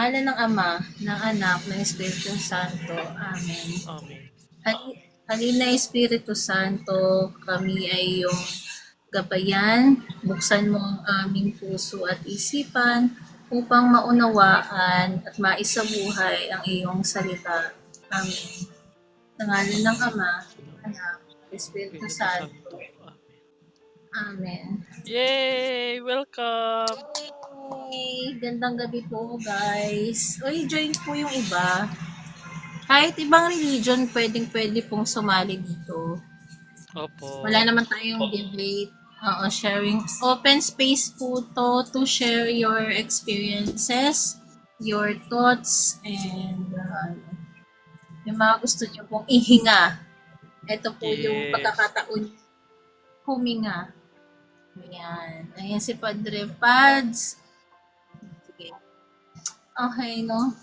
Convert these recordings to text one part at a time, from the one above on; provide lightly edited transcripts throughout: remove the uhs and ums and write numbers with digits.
Ngalan ng Ama, ng Anak, ng Espiritu Santo. Amen. Amen. Halina Espiritu Santo, kami ay iyong gabayan. Buksan mo ang aming puso at isipan upang maunawaan at maisabuhay ang iyong salita. Amen. Sa ngalan ng Ama, Anak, Espiritu Espiritu Santo. Santo. Amen. Amen. Yay! Welcome! Yay! Gandang gabi po, guys. Uy, join po yung iba. Kahit ibang religion, pwedeng-pwede pong sumali dito. Wala Opo. naman tayong debate. Oo, sharing. Open space po to share your experiences, your thoughts, and yung mga gusto nyo pong ihinga. Ito po yung Yes. pagkakataon huminga. Ayan. Ayan si Padre Pads. Sige. Okay, no?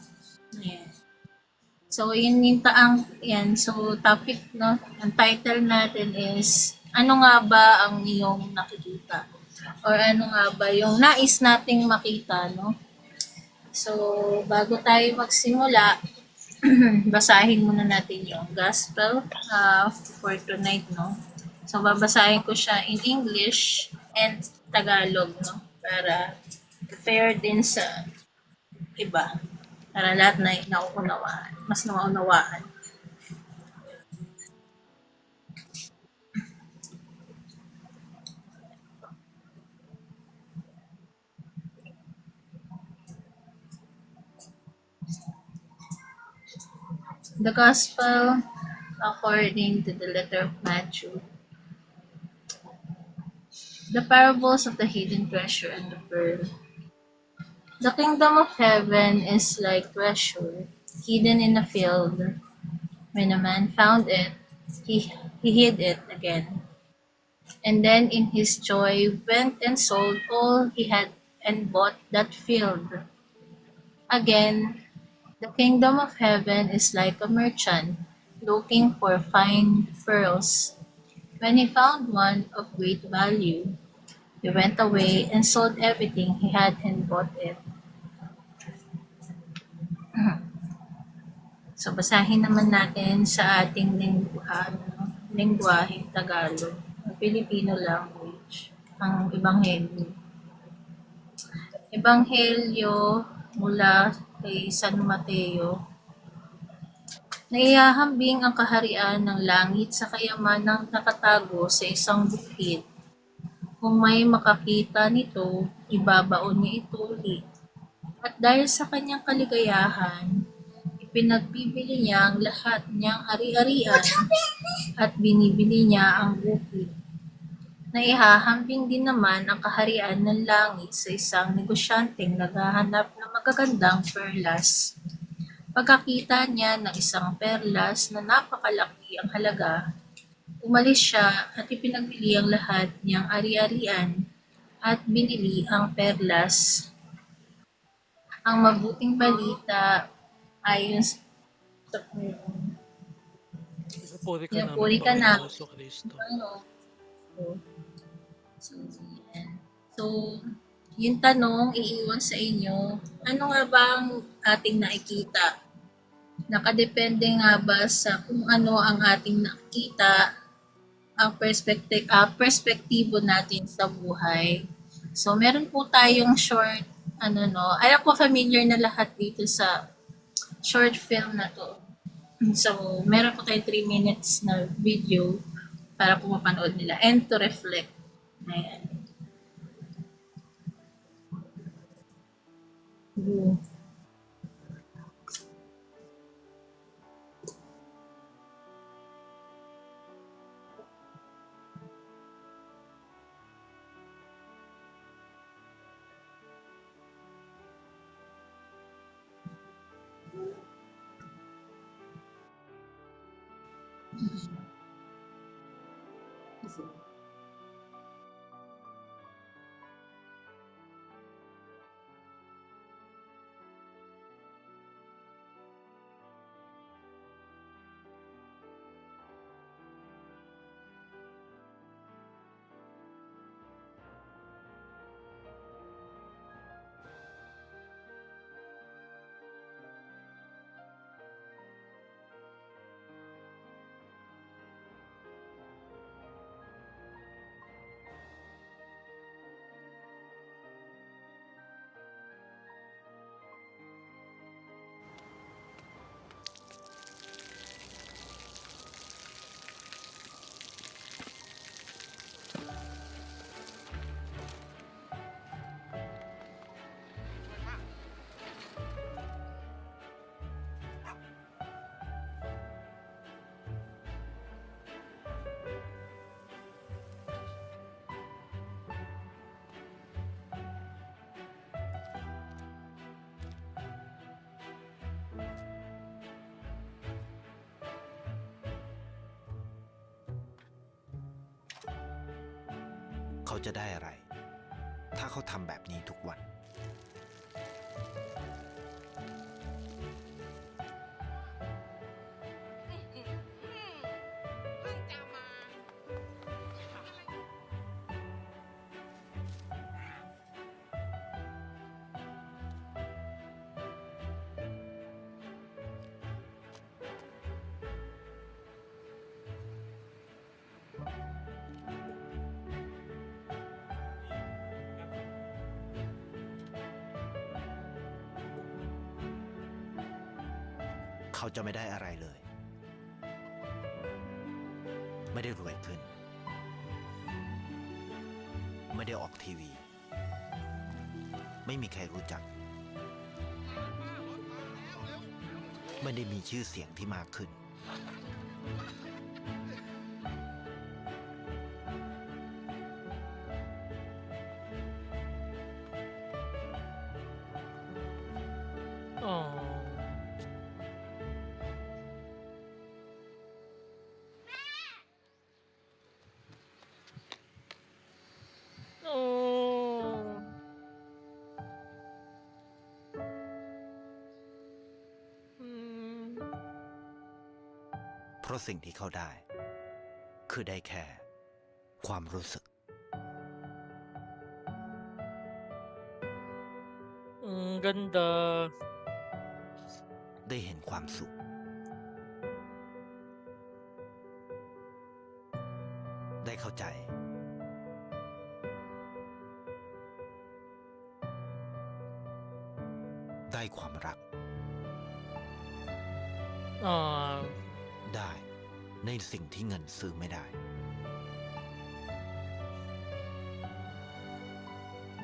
Ayan. So, yun yung yan. So, topic, no? Ang title natin is, ano nga ba ang iyong nakikita? Or ano nga ba yung nais nating makita, no? So, bago tayo magsimula, basahin muna natin yung gospel for tonight, no? So, babasahin ko siya in English and Tagalog, no? Para fair din sa iba. Para lahat na nauunawaan. Mas naunawaan. The Gospel according to the letter of Matthew. The parables of the hidden treasure and the pearl. The kingdom of heaven is like treasure hidden in a field. When a man found it, he hid it again. And then in his joy went and sold all he had and bought that field. Again, the kingdom of heaven is like a merchant looking for fine pearls. When he found one of great value, he went away and sold everything he had and bought it. So, basahin naman natin sa ating lingwaheng Tagalog, Filipino language, ang Ebanghelyo. Ebanghelyo mula kay San Mateo. Naihahambing ang kaharian ng langit sa kayamanang nakatago sa isang bukid. Kung may makakita nito, ibabaon niya ito ulit. At dahil sa kanyang kaligayahan, ipinagbibili niya ang lahat niyang ari-arian at binibili niya ang bukid. Naihahambing din naman ang kaharian ng langit sa isang negosyanteng naghahanap ng magagandang perlas. Pagkakita niya ng isang perlas na napakalaki ang halaga, umalis siya at ipinagbili ang lahat niyang ari-arian at binili ang perlas. Ang mabuting balita ayon sa Pinupuri ka namin, pinupuri ka Panginoong namin. Jesucristo. So, yan. So, yung tanong iiwan sa inyo, ano nga ba ang ating nakikita? Nakadepende nga ba sa kung ano ang ating nakikita, ang perspektibo natin sa buhay. So, meron po tayong short, alam ko familiar na lahat dito sa short film na to. So, meron po tayong 3 minutes na video para po mapanood nila and to reflect. Ayan. Go. จะได้อะไร ถ้าเขาทำแบบนี้ทุกวัน เขาจะไม่ได้อะไรเลย ไม่ได้รวยขึ้น ไม่ได้ออกทีวี ไม่มีใครรู้จัก ไม่ได้มีชื่อเสียงที่มากขึ้น อ๋อ โอ้ อืม เพราะสิ่งที่เขาได้ คือได้แค่ ความรู้สึก Ang ganda. ได้เห็นความสุข ได้เข้าใจ ได้ความรัก Ah, ได้ในสิ่งที่เงินซื้อไม่ได้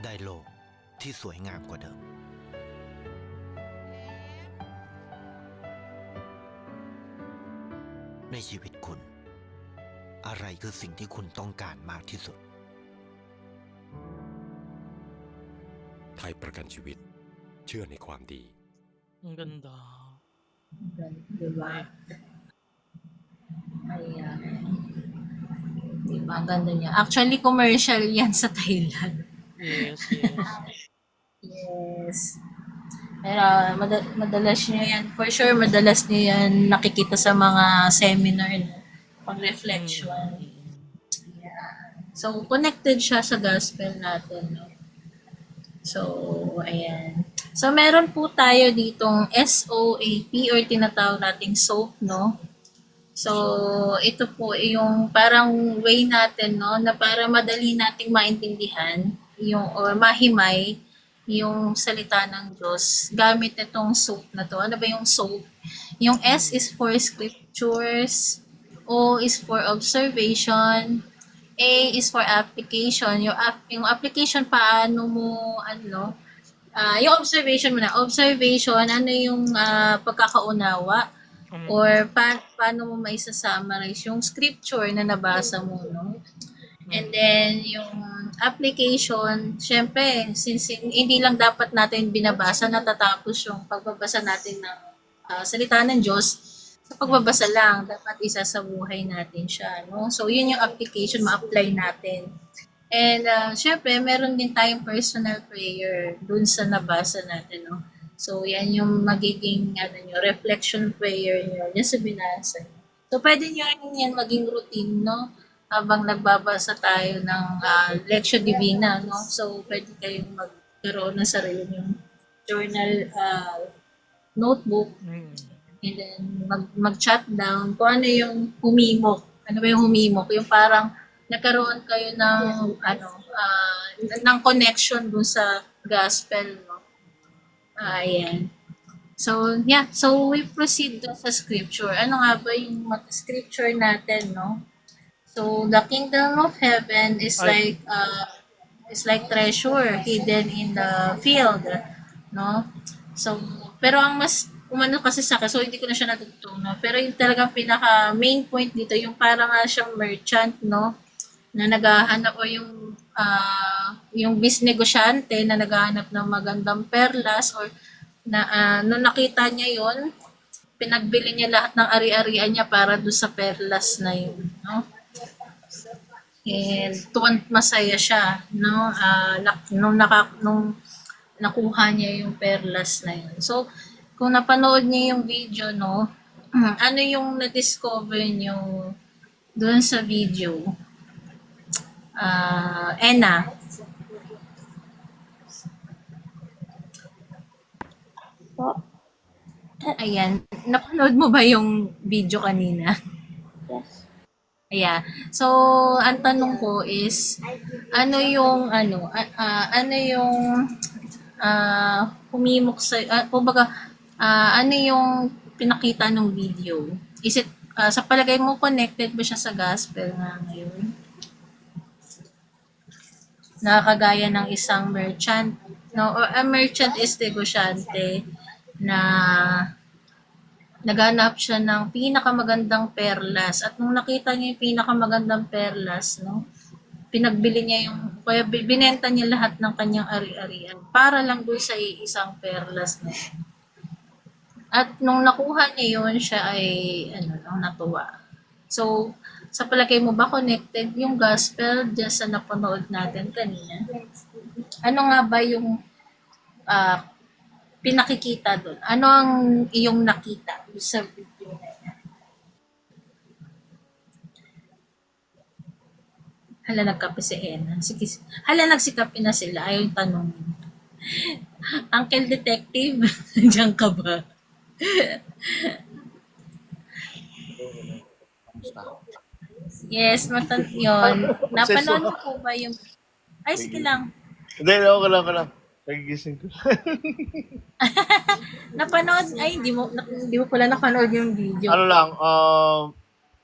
ได้โลกที่สวยงามกว่าเดิม ในชีวิตคุณ อะไรคือสิ่งที่คุณต้องการมากที่สุด ไทยประกันชีวิต เชื่อในความดี ang ganda. Diba? Ayan. Diba? Ang ganda niya. Actually, commercial yan sa Thailand. Yes, yes. Yes. Pero madalas nyo yan, for sure, madalas nyo yan nakikita sa mga seminar, no? Pag-reflection. Yeah. So, connected siya sa gospel natin, no? So, ayan. So, meron po tayo ditong SOAP or tinatawag nating SOAP, no? So, ito po yung parang way natin, no, na para madali nating maintindihan yung or mahimay yung salita ng Diyos gamit itong SOAP na to. Ano ba yung SOAP? Yung S is for scriptures, O is for observation, A is for application. Yung application, paano mo, yung observation mo na. Observation, ano yung pagkakaunawa? Mm. Or paano mo maisa-summarize yung scripture na nabasa mo, no? And then, yung application, syempre, since hindi lang dapat natin binabasa, natatapos yung pagbabasa natin ng salita ng Diyos, sa pagbabasa lang, dapat isa sa buhay natin siya, no? So, yun yung application, ma-apply natin. And, syempre, meron din tayong personal prayer dun sa nabasa natin, no? So, yan yung magiging reflection prayer nyo, yan sa binasa nyo. So, pwede nyo yan maging routine, no? Habang nagbabasa tayo ng Lectio Divina, no? So, pwede kayong magkaroon ng sarili yung journal notebook, Mm. and then mag-chat down kung ano yung humimok. Ano ba yung humimok? Yung parang nagkaroon kayo ng, ng connection dun sa gospel, no? Ayan. So, yeah. So, we proceed dun sa scripture. Ano nga ba yung scripture natin, no? So, the kingdom of heaven is Ay. like treasure hidden in the field, no? So, pero ang mas umano kasi sa akin, so hindi ko na siya natutunan. Pero yung talagang pinaka main point dito, yung parang nga siyang merchant, no? Na naghahanap o yung negosyante na naghahanap ng magandang perlas or na nung nakita niya yon, pinagbili niya lahat ng ari-arian niya para doon sa perlas na yun, no? And tuwan masaya siya, no? Nung nakuha niya yung perlas na yun. So, kung napanood niyo yung video, no, ano yung na-discover niyo doon sa video? Ena, Po. ayan, napanood mo ba yung video kanina? Yes. Ayan. So, ang tanong ko is, ano yung, ano yung humimok sa, kumbaga, ano yung pinakita ng video? Is it, sa palagay mo, connected ba siya sa gospel nga ngayon? Nakakagaya ng isang merchant, no? Or a merchant is negosyante na naghanap siya ng pinakamagandang perlas at nung nakita niya yung pinakamagandang perlas, no, pinagbili niya yung, kaya binenta niya lahat ng kanyang ari-arian para lang doon sa isang perlas na yun. At nung nakuha niya yun, siya ay, natuwa. So, sa palagay mo ba connected yung gospel dyan sa napanood natin kanina? Ano nga ba yung ah, pinakikita doon? Ano ang iyong nakita sa video na yan? Hala, nagkape si Ena. Sige, hala, nagsikapin na sila. Ayaw yung tanongin. Uncle Detective, diyan ka ba? Yes, yun. Napanood mo po ba yung... Ay, sige lang. Hindi, okay lang. Nagigising ko. Napanood, ay, hindi mo pala napanood yung video. Ano lang,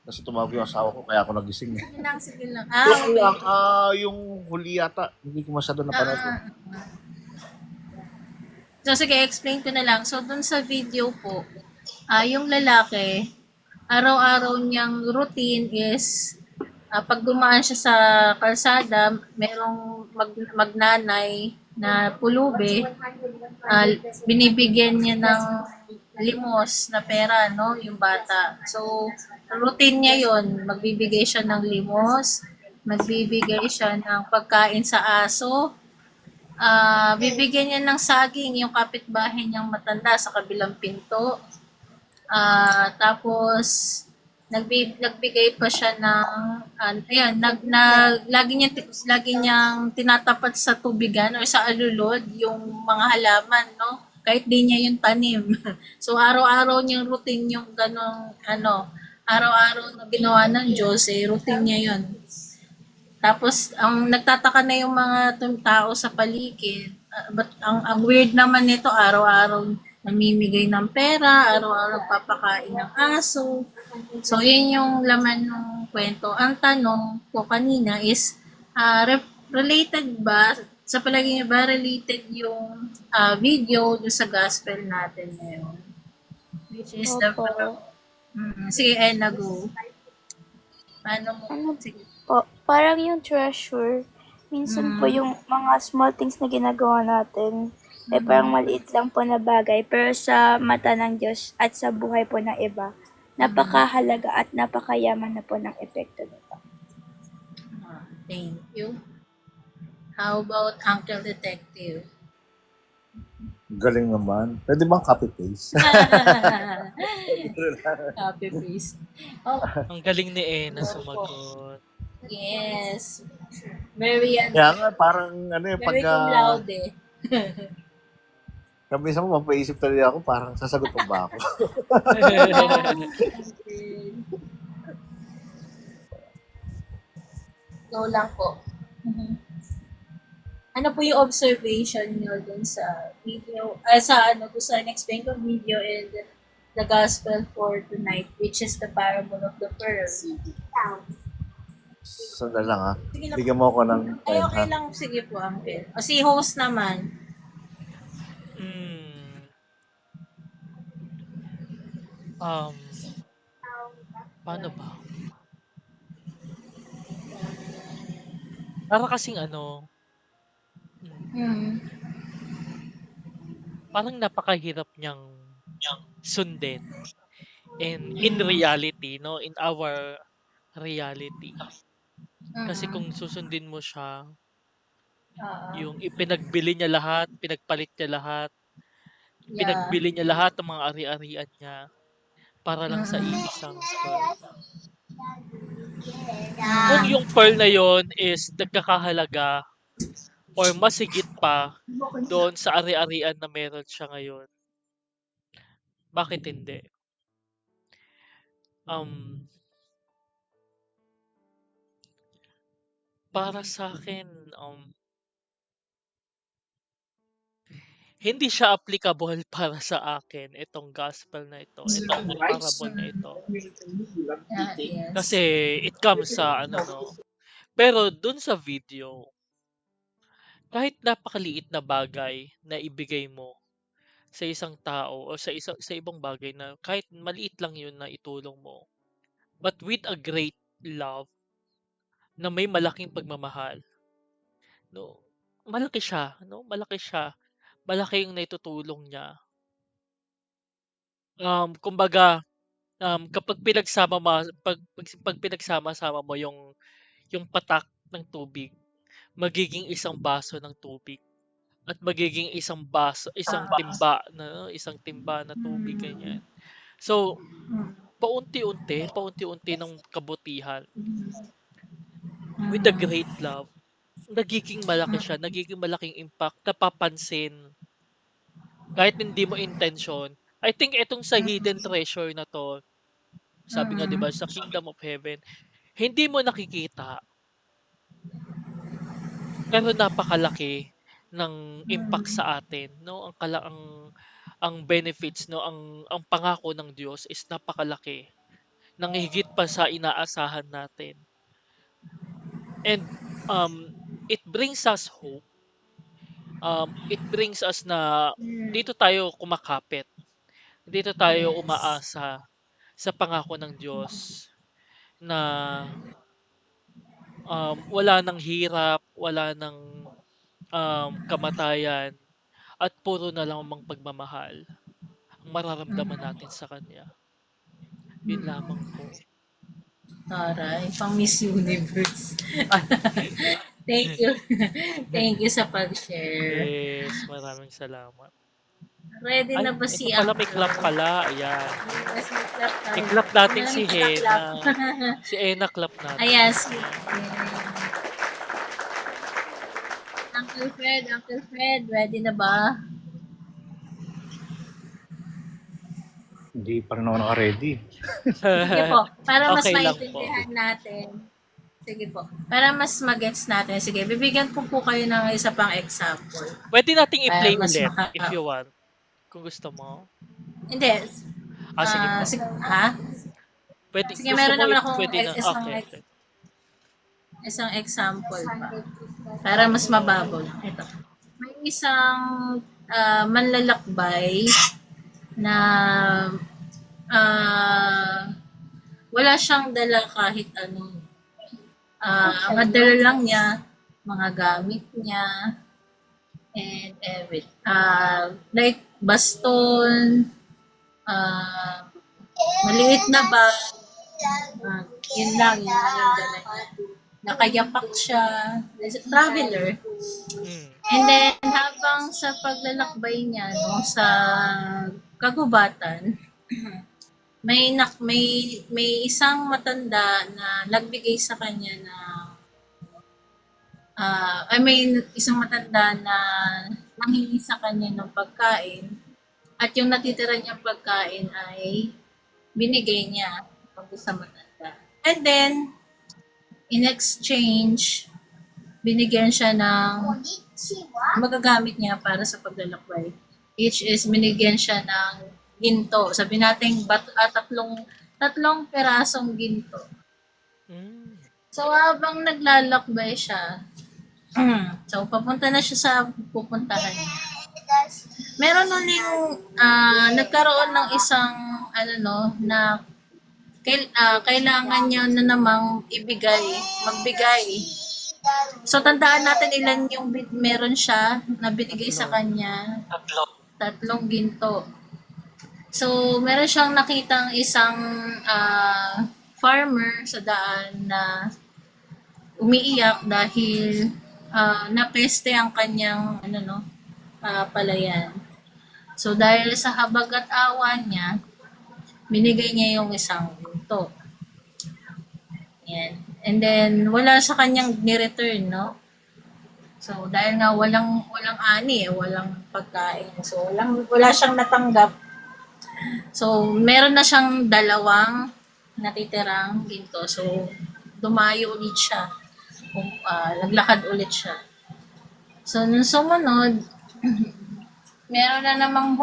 kasi tumawag yung asawa ko, kaya ako nagising. Sige lang, sige lang. Yung Okay. lang, yung huli yata, hindi ko masyado napanood. So, sige, explain ko na lang. So, dun sa video po, yung lalaki, araw-araw niyang routine is, pag dumaan siya sa kalsada, merong magnanay na pulubi, binibigyan niya ng limos na pera, no, yung bata. So, routine niya yon, magbibigay siya ng limos, magbibigay siya ng pagkain sa aso, bibigyan niya ng saging yung kapitbahay niyang matanda sa kabilang pinto. Tapos, nagbigay pa siya ng, lagi niyang tinatapat sa tubigan o sa alulod yung mga halaman, no? Kahit di niya yung tanim. So, araw-araw niyang routine yung ganong, araw-araw na ginawa ng Diyos, routine niya yun. Tapos, ang nagtataka na yung mga tao sa paligid. But ang weird naman nito, araw-araw namimigay ng pera, araw-araw nagpapakain ng aso. So, yun yung laman ng kwento. Ang tanong ko kanina is, related ba, sa palagay niyo ba, related yung video doon sa gospel natin ngayon? Which is Opo. sige, Ella, go. Paano mo? Ano Sige. po, parang yung treasure, minsan po yung mga small things na ginagawa natin, parang maliit lang po na bagay, pero sa mata ng Diyos at sa buhay po ng iba, napakahalaga at napakayaman na po ng epekto nito. Thank you. How about Uncle Detective? Galing naman. Pwede bang copy-paste? Copy paste. Oh, Ang galing ni Ena sumagot. yes. Very, Kaya nga, parang very pagka cum laude. kami sa mo, mapaisip talaga ako, parang sasagot pa ba ako? Go lang po. Ano po yung observation niyo dun sa video, kung saan explain ko video and the gospel for tonight, which is the parable of the pearl. Sandali lang ha. Sige lang. Bigyan mo ako ng Ay, time okay ha. lang. Sige po, Uncle. O si host naman. Hmm. Um, paano ba? Para kasing parang napakahirap niyang sundin. And in reality, no, in our reality, Kasi Mm. kung susundin mo siya, Oo. yung ipinagbili niya lahat, pinagpalit niya lahat, Yeah. pinagbili niya lahat ng mga ari-arian niya para lang sa Mm. iisang pearl. Kung Mm. yung pearl na yon is nagkakahalaga or mas higit pa doon sa ari-arian na meron siya ngayon, bakit hindi? Um, para sa akin, hindi siya applicable para sa akin itong gospel na ito, itong parable na ito. Yes. Kasi it comes sa ano, no. Pero dun sa video, kahit napakaliit na bagay na ibigay mo sa isang tao o sa ibang bagay na kahit maliit lang yun na itulong mo, but with a great love na may malaking pagmamahal, no. Malaki siya, no? Malaki siya. Malaki yung naitutulong niya. Kumbaga, kapag pag pinagsama-sama mo yung patak ng tubig, magiging isang baso ng tubig at magiging isang timba na tubig ganyan. So, paunti-unti ng kabutihan with a Mm. great love, nagiging malaki siya, nagiging malaking impact, napapansin kahit hindi mo intention. I think itong sa hidden treasure na 'to, sabi nga 'di ba Mm. sa Kingdom of Heaven, hindi mo nakikita pero napakalaki ng impact sa atin 'no, ang benefits 'no, ang pangako ng Diyos is napakalaki, ng higit pa sa inaasahan natin. And, it brings us hope, it brings us na dito tayo kumakapit, dito tayo Yes. umaasa sa pangako ng Diyos na, wala ng hirap, wala ng, kamatayan at puro na lamang pagmamahal ang mararamdaman Mm. natin sa Kanya. Yun lamang Mm. po. Taray, pang Miss Universe. Thank you. Thank you sa pag-share. Yes, maraming salamat. Ready Ay, na ba ito si pala may clap Uncle? pala, ayan. Yes, may clap tayo. I-clap Huwag natin na lang si ipa-clap. Hena. Si Ena clap natin. Ayan, si Ayan. Uncle Fred, ready na ba? Hindi pa rin ako naka-ready. Sige po, para mas Okay lang po. maintindihan natin. Sige po, para mas mag-gets natin. Sige, bibigyan po kayo ng isa pang example. Pwede nating Para i-play mas ulit if you want. Kung gusto mo. Hindi. Sige po. Ha? Pwede, Sige, gusto meron mo, naman akong pwede na. Okay, okay. isang example pa. Para mas mababaw lang. Ito. May isang manlalakbay na wala siyang dala kahit ano. Ang dala lang niya, mga gamit niya, and everything. Like baston, maliit na bag, yun lang yung dala niya. Nakayapak siya, traveler. And then, habang sa paglalakbay niya no, sa kagubatan, may isang matanda na nagbigay sa kanya na may isang matanda na nanghingi sa kanya ng pagkain at yung natitira niyang pagkain ay binigay niya sa matanda. And then, in exchange, binigyan siya ng magagamit niya para sa paglalakbay. Which is, binigyan siya ng ginto. Sabi natin, tatlong perasong ginto. So, habang naglalakbay siya, so, papunta na siya sa pupuntahan niya. Meron uling nagkaroon ng isang na kailangan niya na namang magbigay. So, tandaan natin ilan yung meron siya na binigay sa kanya. Tatlong ginto. So, meron siyang nakitang isang farmer sa daan na umiiyak dahil napeste ang kanyang palayan. So dahil sa habag at awa niya, binigay niya yung isang ginto. Yan. And then wala sa kanyang ni-return, no? So dahil nga walang ani, walang pagkain. So wala siyang natanggap. So meron na siyang dalawang natitirang ginto. So dumayo ulit siya. Naglakad ulit siya. So nung sumunod, meron na namang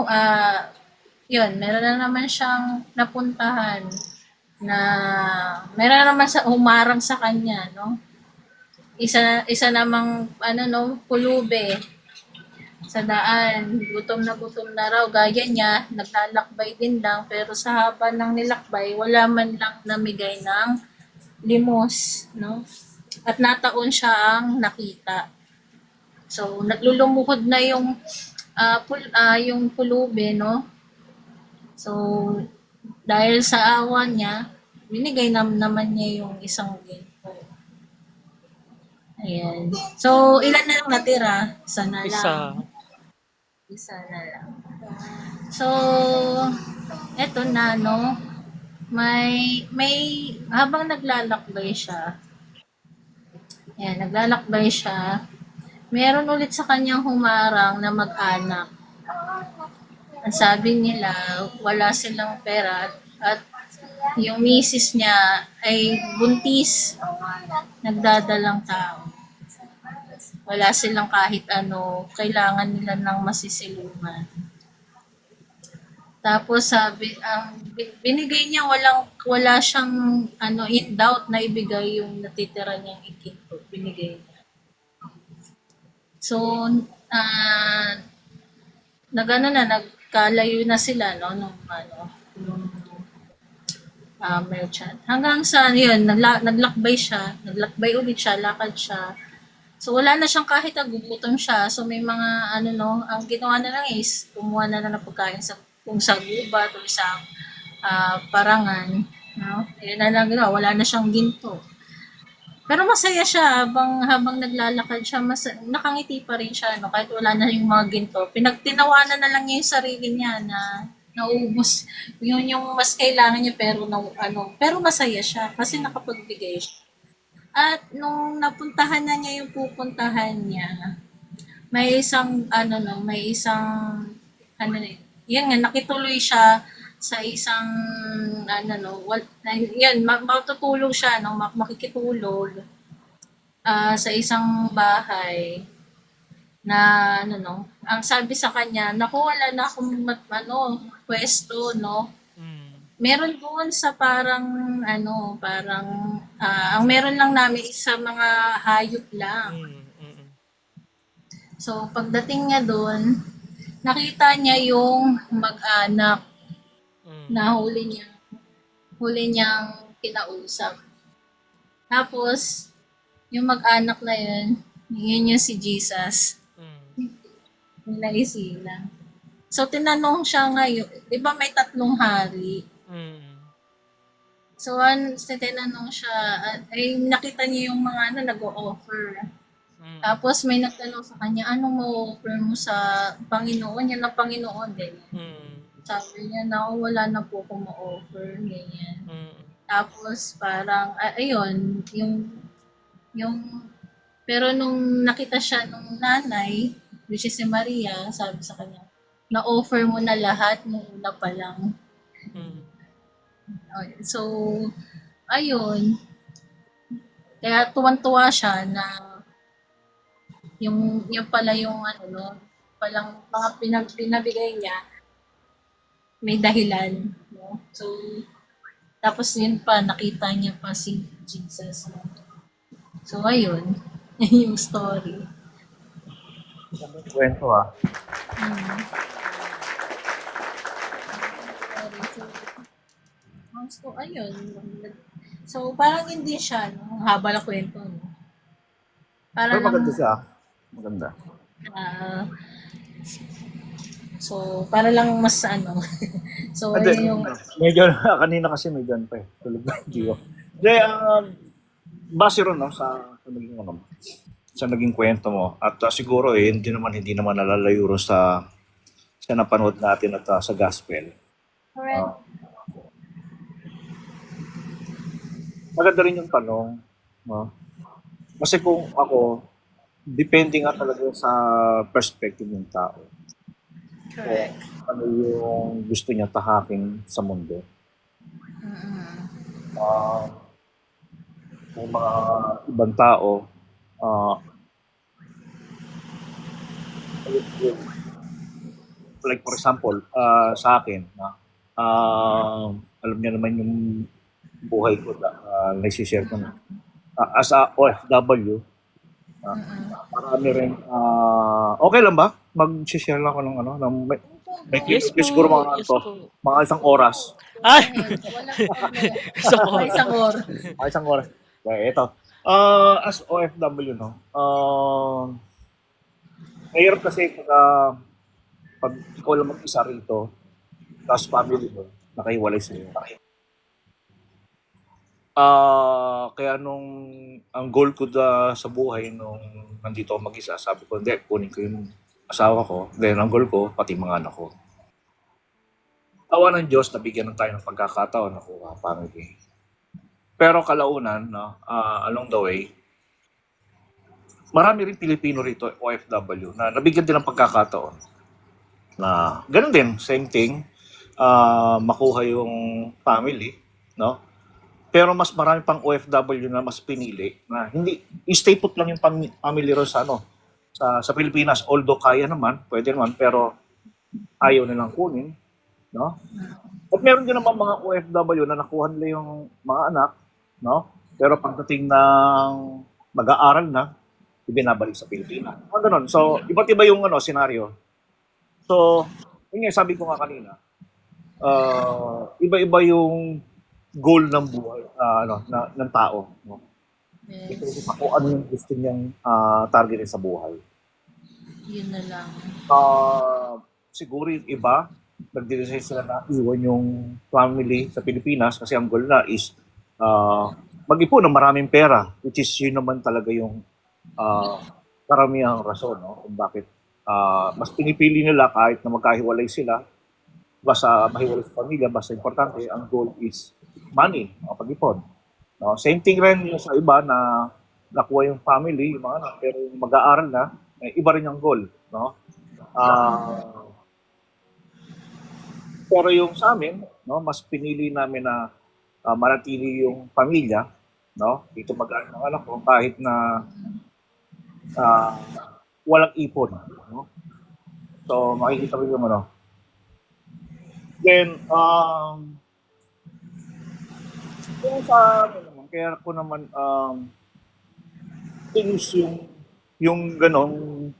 meron na naman siyang napuntahan na meron na naman sa humarang sa kanya, no? Isa namang pulube sa daan, gutom na raw, gaya niya, naglalakbay din lang, pero sa haba ng nilakbay, wala man lang namigay ng limos, no? At nataon siya ang nakita. So, naglulumuhod na yung pulube, no? So, dahil sa awa niya, binigay naman niya yung isang ginto. Ayan. So, ilan na lang natira? Isa na lang. Isa na lang. So, eto na, no? May habang naglalakbay siya, meron ulit sa kanyang humarang na mag-anak. Ang sabi nila, wala silang pera at yung misis niya ay buntis, nagdadalang tao. Wala silang kahit ano, kailangan nila ng masisilungan. Tapos sabi, binigay niya, wala siyang in doubt na ibigay yung natitira niyang ikinto. Binigay niya. So, nagkalayo na sila, no, nung merchant. Hanggang sa, yun, naglakbay ulit siya, lakad siya. So, wala na siyang kahit nagugutom siya. So, may mga, ang ginawa na lang is, kumuha na lang ng pagkain kung sa gubat o sa parangan. No? Yun na lang ginawa, wala na siyang ginto. Pero masaya siya habang naglalakad siya, nakangiti pa rin siya, no? Kahit wala na yung mga ginto. Pinagtinawanan na lang niya yung sarili niya na naubos. Yun yung mas kailangan niya pero masaya siya kasi nakapagbigay siya. At nung napuntahan na niya yung pupuntahan niya, may isang yan nga, nakituloy siya sa isang matutulog siya, no, makikitulog sa isang bahay na ang sabi sa kanya, naku, wala na akong pwesto, no. Meron doon sa parang ang meron lang namin sa mga hayop lang. So pagdating niya doon, nakita niya yung mag-anak na huli niyang kinausap. Tapos, yung mag-anak na yun yung si Jesus. Yung naisilang. So, tinanong siya ngayon, di ba may 3 hari? So, tinanong siya, ay nakita niya yung mga nag-o-offer. Tapos, may nagtanong sa kanya, anong mo-offer mo sa Panginoon? Yan ang Panginoon din. Sabi niya na, wala na po akong ma-offer, ganyan. Tapos parang, ayun, pero nung nakita siya nung nanay, which is si Maria, sabi sa kanya, na-offer mo na lahat nung una pa lang. So, ayun, kaya tuwan-tuwa siya na yung pala yung palang mga pinabigay niya, may dahilan, no? So, tapos yun pa, nakita niya pa si Jesus. No? So, ayun, yung story. Kwento So, ayun. So, parang hindi siya, no? Haba na kwento, no? Pero maganda siya. Maganda. So, para lang mas So, ayun yung... Medyo, kanina kasi may gan pa eh. Tulog na yung Gio. Hindi, base ron, no, sa naging kwento mo. At siguro hindi naman nalalayo ron sa napanood natin at sa gospel. Correct. Maganda rin yung tanong, no? Kasi kung ako, depende nga talaga sa perspective ng tao. Correct. Ano yung gusto niya tahakin sa mundo. Mm-mm. Ah, yung mga ibang tao, ah, like for example, sa akin, alam niya naman yung buhay ko na naisishare ko na. As a OFW, Mm-mm. marami rin, okay lang ba? Mag-share lang ako ng may Yes clip siguro po, mga yes to, po. mga isang oras. Ay! Walang problema. Isang Mga oras. isang oras. Mga isang oras. Okay, ito. As OFW, no? Mahirap kasi pag ikaw lang mag-isa rito, tapos family mo, nakahiwalay sa'yo. Kaya ang goal ko sa buhay nung nandito ako mag-isa, sabi ko, hindi, kunin ko yung asawa ko. Then ang goal ko, pati mga anak ko. Tawa ng Diyos, nabigyan ng tayo ng pagkakataon na kuha family. Pero kalaunan, no, along the way, marami rin Pilipino rito, OFW, na nabigyan din ng pagkakataon. Na ganun din, same thing, makuha yung family, no? Pero mas marami pang OFW na mas pinili na hindi stay put lang yung family ro sa Pilipinas, although kaya naman, pwede naman, pero ayaw nilang kunin, no? At meron din naman mga OFW na nakuha nila yung mga anak, no? Pero pagdating ng mag-aaral na, ibinabalik sa Pilipinas. Ganun. So, iba't iba yung senaryo. So, yun nga, sabi ko nga kanina, iba-iba yung goal ng buhay, ng tao. No? Ito Yes. kung ano yung gusto niyang targetin sa buhay. Yun na lang. Siguro yung iba, nag-decide sila na iwan yung family sa Pilipinas kasi ang goal na is mag-ipon ng maraming pera, which is yun naman talaga yung karamihang rason, no? Kung bakit mas pinipili nila kahit na magkahiwalay sila, basta mahiwalay sa pamilya, basta importante, ang goal is money, pag-ipon. No? Same thing rin yung sa iba na nakuha yung family, yung mga anak, pero yung mag-aaral na, iba rin yung goal. No? Pero yung sa amin, no, mas pinili namin na manatili yung pamilya, no? Dito mag-aaral ng anak ko kahit na walang ipon, no? So makikita mo yung Then yung sa amin naman, kaya ko naman tinis yung ganong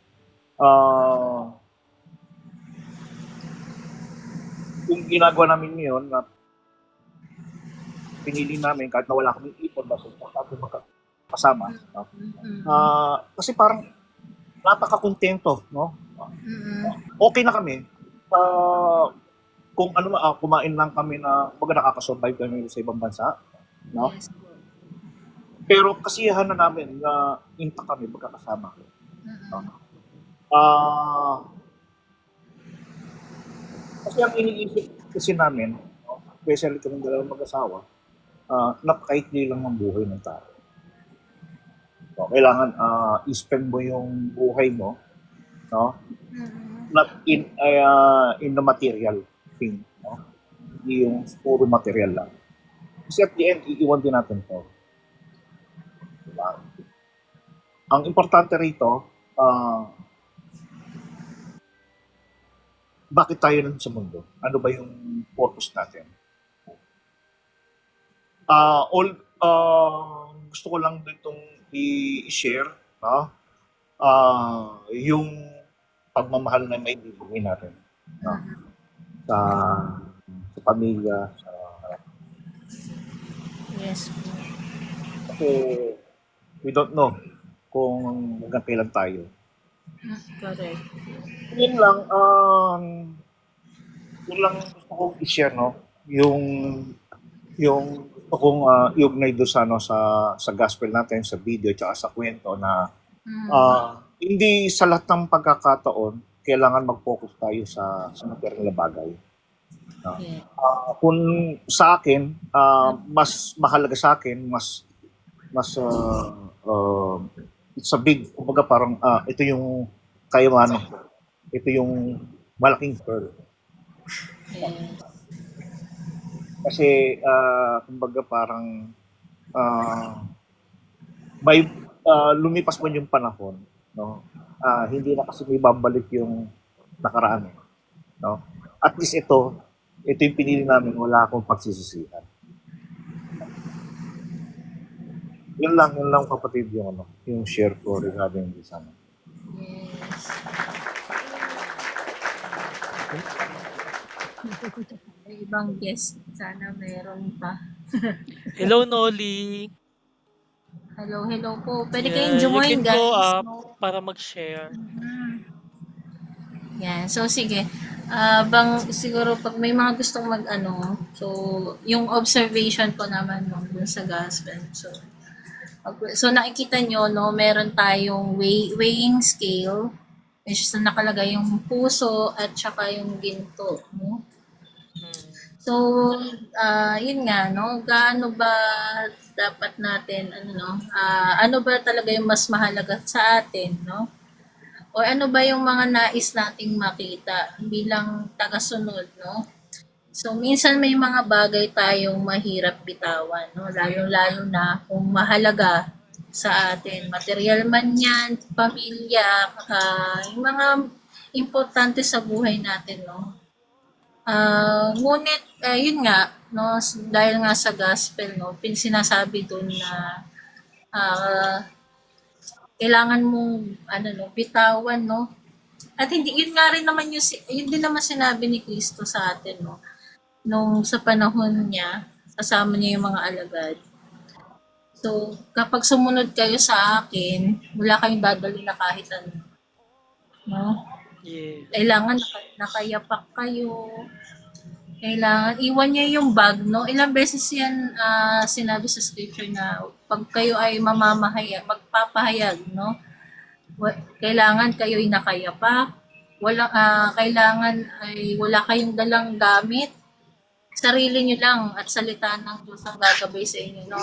yung ginagawa namin ngayon na pinili namin kahit na wala kaming ipon, basta magkakasama. No? Kasi parang napaka-kontento, no? Okay na kami. Kung kumain lang kami na nakakasurvive kami sa ibang bansa, no? Yes. Pero kasiyahan na namin na intact kami magkakasama. No? Kasi ang iniisip kasi namin, no, especially kami dalawang mag-asawa, napakaikli lang ng buhay ng tao. So, kailangan i-spend mo yung buhay mo, no? Not in the material thing, no? Hindi yung puro material lang. Kasi at the end, iiwan din natin to. Diba? Ang importante rito, bakit tayo nandun sa mundo? Ano ba yung purpose natin? Gusto ko lang ditong i-share, no? Yung pagmamahal na may bibigay natin, no? Sa pamilya, Yes. kasi we don't know kung hanggang kailan tayo. Correct. Yun lang gusto kong i-share, no? Yung o kung iugnay doon sa, ano, sa gospel natin, sa video, tsaka sa kwento na hindi sa lahat ng pagkakataon kailangan mag-focus tayo sa material na bagay. No? Yeah. Kung sa akin, mas mahalaga sa akin, mas it's a big, kumbaga parang ito yung kayamanan ko. Ito yung malaking pearl. Yes. Kasi kumbaga parang may lumipas man yung panahon, no? Hindi na kasi may babalik yung nakaraan, no? At least ito yung pinili namin, wala akong pagsisisihan. Yun lang kapatid yung yung share ko regarding this ano. Yes. May ibang guest. Sana meron pa. Hello, Noli. Hello po. Pwede Yeah, kayong you join, can go guys. up No? para mag-share. Yan. So, sige. Siguro pag may mga gustong so, yung observation ko naman dun sa gospel. So nakikita nyo, no, meron tayong weighing scale, which is nakalagay yung puso at saka yung ginto, no? So, yun nga, no, gaano ba dapat natin, ano ba talaga yung mas mahalaga sa atin, no? O ano ba yung mga nais nating makita bilang tagasunod, no? So, minsan may mga bagay tayong mahirap bitawan, no? Lalo-lalo na kung mahalaga sa atin. Material man yan, pamilya, yung mga importante sa buhay natin, no? Ngunit, yun nga, no, dahil nga sa gospel, no, sinasabi dun na kailangan mong bitawan, no? At hindi yun nga rin naman yun din naman sinabi ni Kristo sa atin, no? Nung sa panahon niya, kasama niya yung mga alagad. So, kapag sumunod kayo sa akin, wala kayong dadali na kahit ano. No? Yeah. Kailangan nakayapak kayo. Kailangan, iwan niya yung bag, no? Ilang beses yan sinabi sa scripture na pag kayo ay magpapahayag, no? Kailangan kayo ay nakayapak. Kailangan ay wala kayong dalang gamit. Sarili nyo lang at salita ng Diyos ang gagabay sa inyo. No?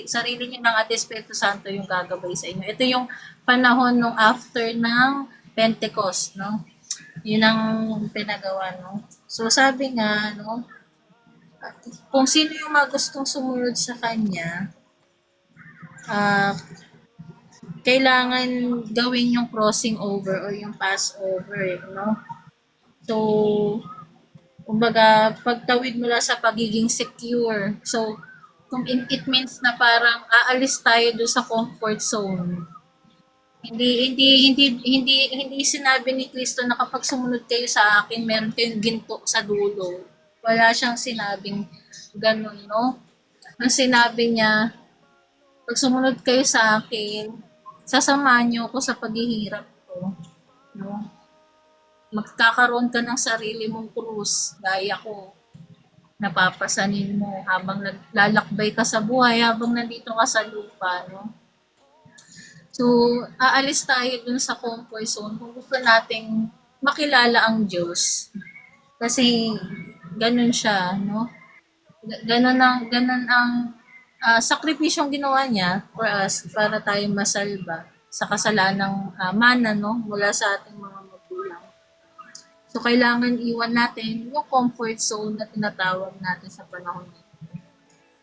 Sarili nyo lang at Espiritu Santo yung gagabay sa inyo. Ito yung panahon nung after ng Pentecost, no? Yun ang pinagawa, no? So, sabi nga, no, kung sino yung gustong sumunod sa Kanya, kailangan gawin yung crossing over or yung Passover, no? So, kumbaga, pagtawid mula sa pagiging secure. So, it means na parang aalis tayo doon sa comfort zone. Hindi sinabi ni Kristo na kapag sumunod kayo sa akin, meron kayong ginto sa dulo. Wala siyang sinabing ganun, no? Ang sinabi niya, pag sumunod kayo sa akin, sasamahan niyo ako sa paghihirap ko, no? Magkakaroon ka ng sarili mong krus, gaya ko. Napapasanin mo habang naglalakbay ka sa buhay, habang nandito ka sa lupa, no? So, aalis tayo dun sa comfort zone kung gusto nating makilala ang Diyos. Kasi, ganun siya, no? Ganun ang sakripisyong ginawa niya for us para tayo masalba sa kasalanang mana, no? Mula sa ating mga magulang. So, kailangan iwan natin yung comfort zone na tinatawag natin sa panahon nito.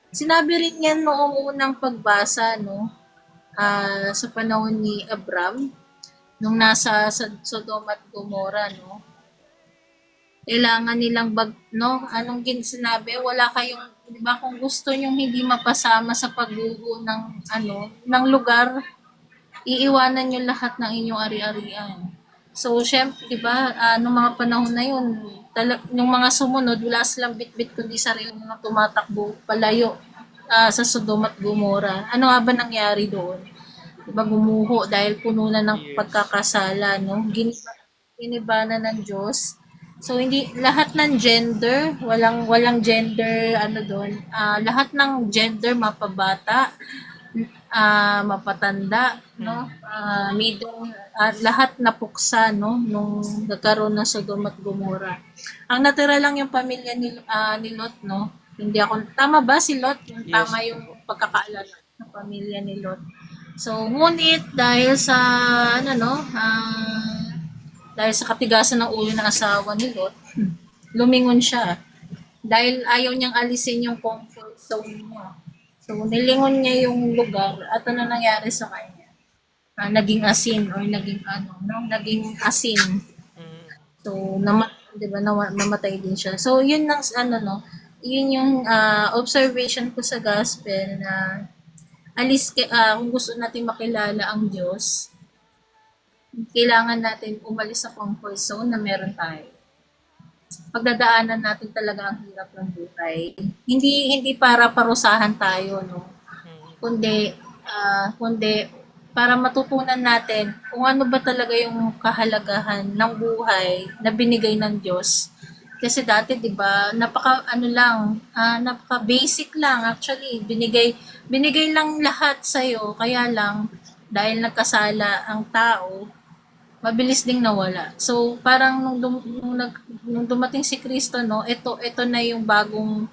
Sinabi rin yan noong unang pagbasa, no? Sa panahon ni Abram, nung nasa Sodom at Gomorrah, no? Kailangan nilang anong sinabi? Wala kayong, di ba, kung gusto nyo hindi mapasama sa pagguho ng lugar, iiwanan nyo lahat ng inyong ari-arian. So, syempre, di ba, nung mga panahon na yun, yung mga sumunod, wala silang bit-bit kundi sarili na tumatakbo palayo sa Sodom at Gomorrah. Ano nga ba nangyari doon? Diba, gumuho dahil puno na ng pagkakasala, no? Giniba na ng Diyos So hindi lahat ng gender, walang gender ano doon. Lahat ng gender mapabata, mapatanda, no? Mm. Middle, lahat napuksa, no? Nung nagkaroon ng Sodom at Gomora. Ang natira lang yung pamilya ni Lot, no? Hindi ako, tama ba si Lot? Yung Yes tama po. yung pagkakaalala ng pamilya ni Lot. So, ngunit dahil sa, ano no, dahil sa katigasan ng ulo ng asawa ni Lot, lumingon siya. Dahil ayaw niyang alisin yung comfort zone niya. So, nilingon niya yung lugar at ano nangyari sa kanya? Naging asin or naging ano, no? Naging asin. Mm. So, 'di ba, namatay din siya. So, yun lang ano no, yun yung observation ko sa gospel na kung gusto natin makilala ang Diyos, kailangan natin umalis sa comfort zone na meron tayo. Pagdadaanan natin talaga ang hirap ng buhay. Hindi para parusahan tayo, no? Mm. Kundi para matutunan natin kung ano ba talaga yung kahalagahan ng buhay na binigay ng Diyos. Kasi dati, 'di ba, napaka basic lang actually. Binigay lang lahat sa iyo, kaya lang dahil nagkasala ang tao, mabilis ding nawala. So, parang nung dumating si Kristo, no, ito na yung bagong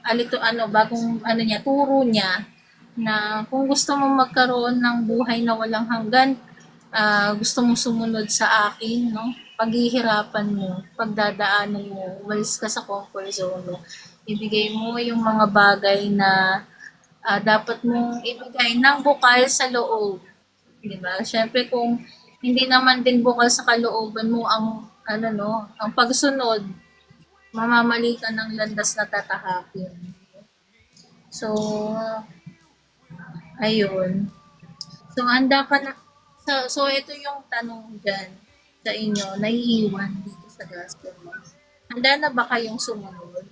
ano niya, turo niya na kung gusto mong magkaroon ng buhay na walang hanggan, gusto mong sumunod sa akin, no? Paghihirapan mo, pagdadaanan mo, umalis ka sa comfort zone mo. Ibigay mo yung mga bagay na dapat mong ibigay ng bukal sa loob. 'Di ba? Siyempre kung hindi naman din bukal sa kalooban mo ang ano no, ang pagsunod, mamamali ka ng landas na tatahakin. So, ayun. So, handa ka na so ito yung tanong diyan sa inyo, naiiwan dito sa gospel mo. Handa na ba kayong sumunod?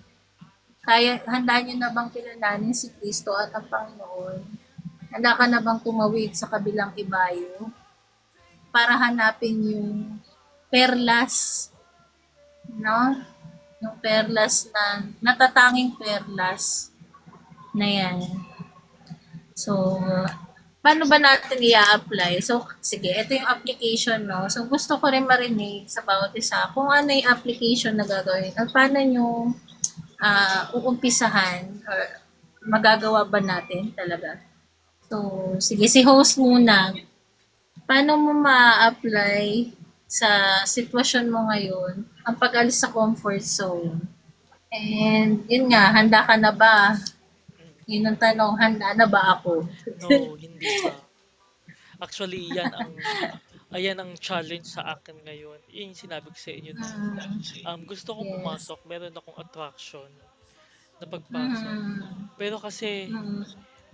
Handa niyo na bang kilalanin si Kristo at ang Panginoon? Handa ka na bang tumawid sa kabilang ibayo para hanapin yung perlas, no? Yung perlas na natatanging perlas na yan. So, paano ba natin i-apply? So, sige, ito yung application, no? So, gusto ko rin marinig sa bawat isa kung ano yung application na gagawin at paano nyo uumpisahan or magagawa ba natin talaga. So, sige, si host muna. Paano mo ma-apply sa sitwasyon mo ngayon ang pag-alis sa comfort zone? And yun nga, handa ka na ba? Yun ang tanong, handa na ba ako? No, hindi pa. Actually, ayan ang challenge sa akin ngayon. Yun yung sinabi ko sa inyo na gusto kong Yes. pumasok, meron akong attraction na pagpasok. Mm, Pero kasi mm,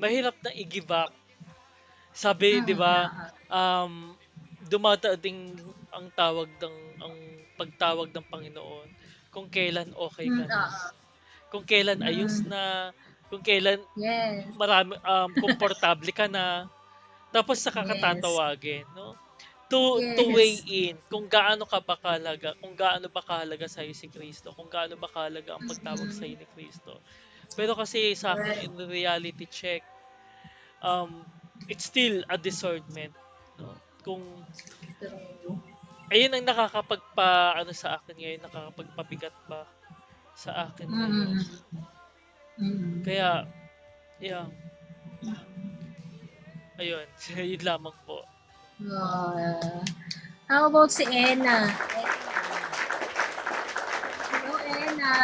mahirap na i-give up. Sabi, 'di ba, dumadating ang pagtawag ng Panginoon kung kailan okay ka na, kung kailan ayos na, kung kailan yes. komportable ka na, tapos saka ka Yes. tatawagin, no? To weigh Yes. in kung gaano ba kahalaga sa si Kristo, kung gaano ba kahalaga ang pagtawag sa ni Kristo. Pero kasi sa akin Correct. in reality check, it's still a discernment, no? Kung True. ayun ang sa akin ngayon, nakakapagpabigat pa sa akin ngayon. Kaya, yeah, ayun, yun lamang po. How about si Ena? Hello, Ena.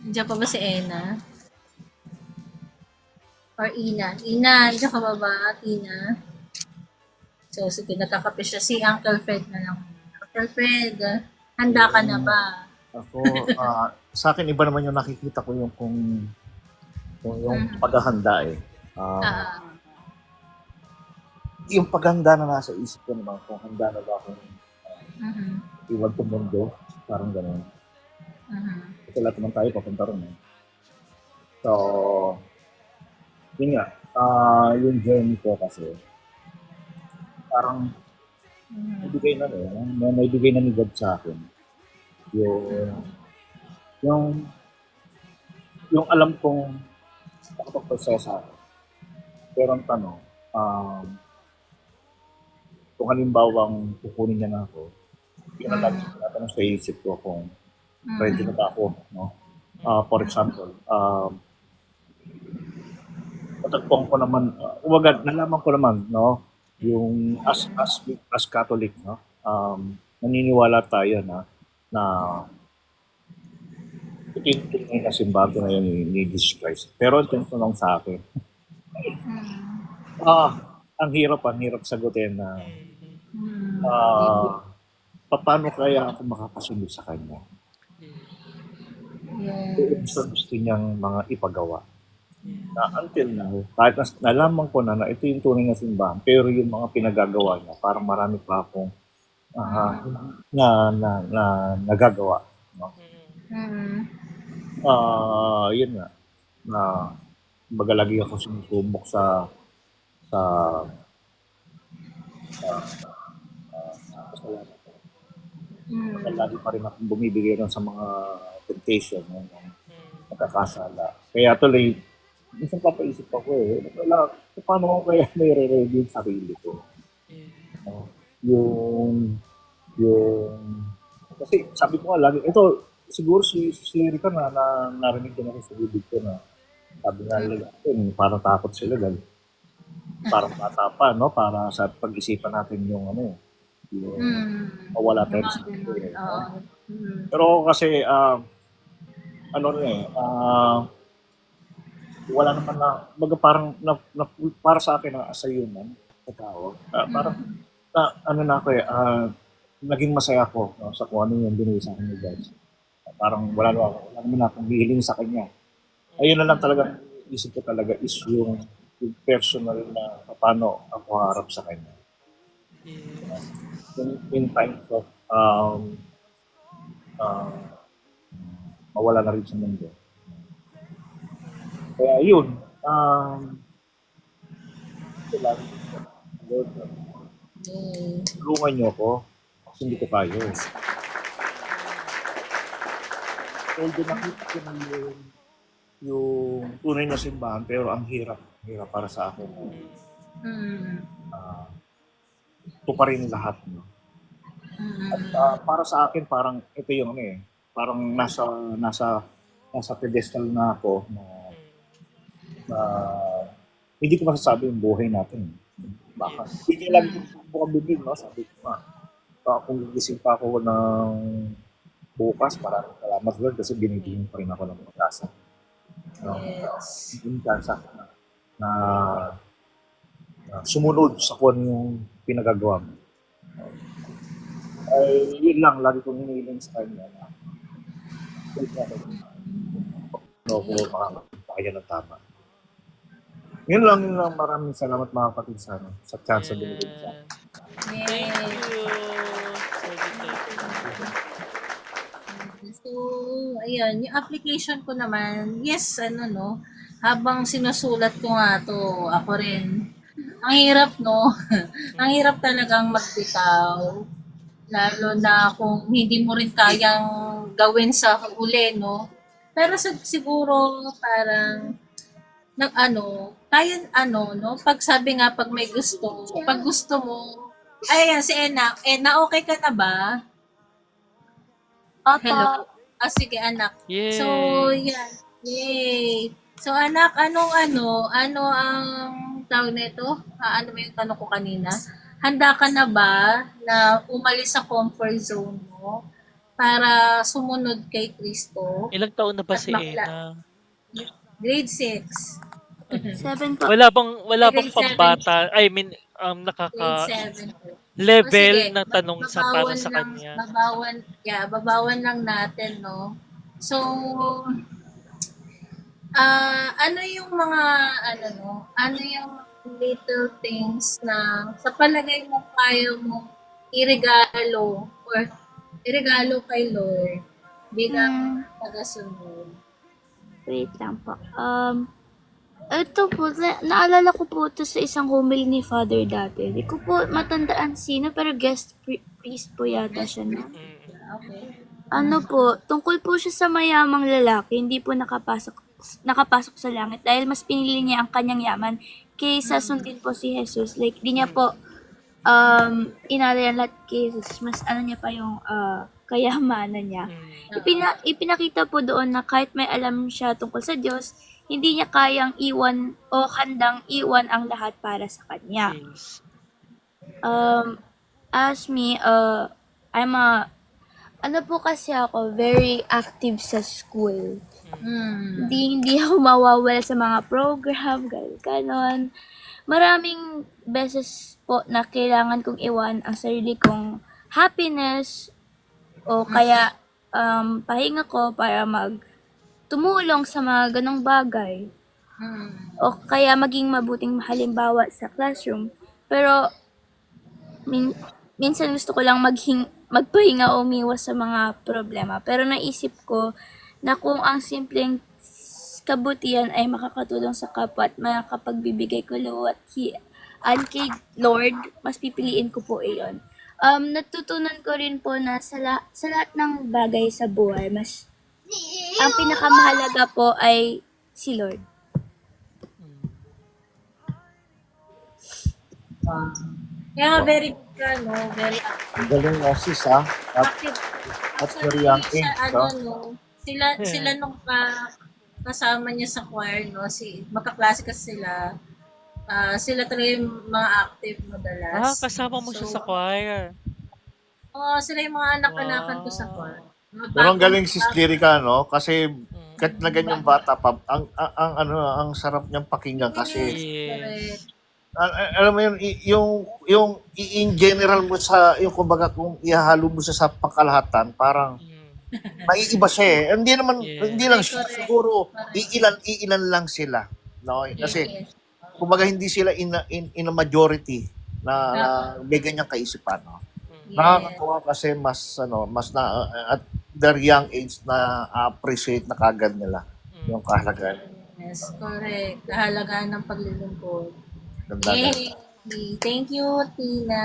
Nandiyan pa ba si Ena? Or Ina? Ina, nandiyan ka ba ba? Ina? So, sige, nagkakape siya. Si Uncle Fred na lang. Uncle Fred, handa ka na ba? Ako, sa akin iba naman yung nakikita ko yung yung paghahanda eh. Yung paghanda na nasa isip ko naman kung handa na ba akong iwan sa mundo, parang gano'n. Kasi lahat naman tayo papunta ron eh. So, yun nga, yung journey ko kasi, parang Naibigay na naibigay na ni God sa akin. Yung, yung, yung alam kong nakapagprosesa ako. Pero ang tanong, kung halimbawang kukunin niya na ako, yun ang lagi tinatanong sa isip ko kung ready na ba ako, no? For example, natagpuan ko naman, nalaman ko naman, no? Yung as Catholic, no? Naniniwala tayo na ito yung tunay na simbahan ngayon ni Jesus Christ. Pero ang tanong sa akin, ang hirap sagutin na paano kaya ako makakasunod sa kanya? Yes. Gusto niyang mga ipagawa. Na until now, kahit nalaman ko na ito yung tunay na simbahan, pero yung mga pinagagawa niya, parang marami pa akong nagagawa. No? Yun nga, na bagalagi ako sumusubok sa kasalanan. Lagi pa rin akong bumibigay rin sa mga temptation ng nakakasala. Kaya tuloy, minsan papaisip ako paano ko kaya may re-review yung sarili ko? Kasi sabi ko nga lagi, ito, siguro si Erika narinig ko na sa bibig ko na sabi nga nila, parang takot sila dahil parang bata pa, no? Para sa pag-isipan natin yung mawala tayo sa buhay. Pero kasi, wala naman parang para sa akin na as a human, sa tao, parang naging masaya ako sa kung ano yung binigay sa akin ni God. Parang wala naman akong hihiling sa kanya. Ayun na lang talaga, isip ko talaga is yung personal na paano ako harap sa kanya. In times of mawala na rin sa mundo. Kaya yun, Lord, tulungan niyo ako kasi hindi ko kaya. Although nakita ko na yung tunay na simbahan, pero ang hirap para sa akin. Ito pa rin lahat. No? At para sa akin, parang ito yung parang nasa pedestal na ako na hindi ko masasabi yung buhay natin. Baka hindi lang bukang bibig, no? Sabi ko nga, kung gigising pa ako ng bukas, maraming salamat Lord kasi binibigyan pa rin ako ng pag-asa. Yung chance na sumunod sa kung yung pinagagawa mo. Ay, yun lang, lagi kong hinihiling sa kanya na ako makakapagpakaya ng tama. Yun lang, maraming salamat mga kapatid sa chance na binigay sa akin. Thank you. So, ayan, yung application ko naman, yes, habang sinusulat ko nga to, ako rin, ang hirap, no? Ang hirap talagang magbitaw. Lalo na kung hindi mo rin kayang gawin sa huli, no? Pero siguro parang no? Pag sabi nga, pag may gusto, pag gusto mo, ayan, si Ena, okay ka na ba? Hello? Sige, anak. Yay! So, yan. Yay! So, anak, ano ang tawag nito? Ano ba yung tanong ko kanina? Handa ka na ba na umalis sa comfort zone mo para sumunod kay Kristo? Ilang taon na ba At si Ena? Grade 6. 7 po. Wala bang Grade pambata? I mean, Grade 7. level Sige, na tanong para sa kanya. Babawan lang natin, no? So, ano yung mga, ano yung little things na sa palagay mo kaya mo iregalo kay Lord bilang tagasunod? Wait lang po. Ito po, naalala ko po ito sa isang homily ni Father dati. Hindi ko po matandaan sino, pero guest priest po yata siya, no? Mm. Okay. Ano po, tungkol po siya sa mayamang lalaki, hindi po nakapasok sa langit dahil mas pinili niya ang kanyang yaman kaysa sundin po si Jesus. Like, di niya po inalayan lahat kay Jesus. Mas ano niya pa yung kayamanan niya. Mm. Ipinakita po doon na kahit may alam siya tungkol sa Diyos, hindi niya kayang iwan o handang iwan ang lahat para sa kanya. Yes. As me, ano po kasi ako, very active sa school. Mm. Hindi ako mawawala sa mga program, ganon. Maraming beses po na kailangan kong iwan ang sarili kong happiness o kaya pahinga ko para tumulong sa mga ganong bagay Mm. o kaya maging mabuting halimbawa sa classroom. Pero minsan gusto ko lang magpahinga o umiwas sa mga problema. Pero naisip ko na kung ang simpleng kabutihan ay makakatulong sa kapwa at makakapagbibigay ko loob at kay Lord, mas pipiliin ko po iyon. Natutunan ko rin po na sa lahat ng bagay sa buhay, ang pinakamahalaga po ay si Lord. Wow. Kaya nga very good ka, no? Very active. Ang galing mo, sis, ha? At Active. at very young Actually, age, sa no? no? Sila nung kasama niya sa choir, no? Magkaklase kasi sila. Sila talaga yung mga active madalas. Kasama mo siya sa choir. Sila yung mga anak-anakan ko sa choir. Mga Pero ang bagong- galing sis Lyrica, no? Kasi Mm. kahit na ganyang bata pa, ang sarap niyang pakinggan kasi Correct. alam mo yun, in general mo sa, yung kumbaga kung ihahalo mo sa pangkalahatan, parang Mm. maiiba siya eh. Hindi naman, Yeah. hindi lang siya, Correct. siguro, Correct. iilan lang sila. No? Kasi, Yes. kumbaga hindi sila in a majority na may ganyang kaisipan. No? Yes. Nakakatuwa kasi mas na at their young age na appreciate na kagad nila yung kahalagaan. Yes, correct. Kahalagaan ng paglilingkod. Ganda na. Yay! Thank you, Tina.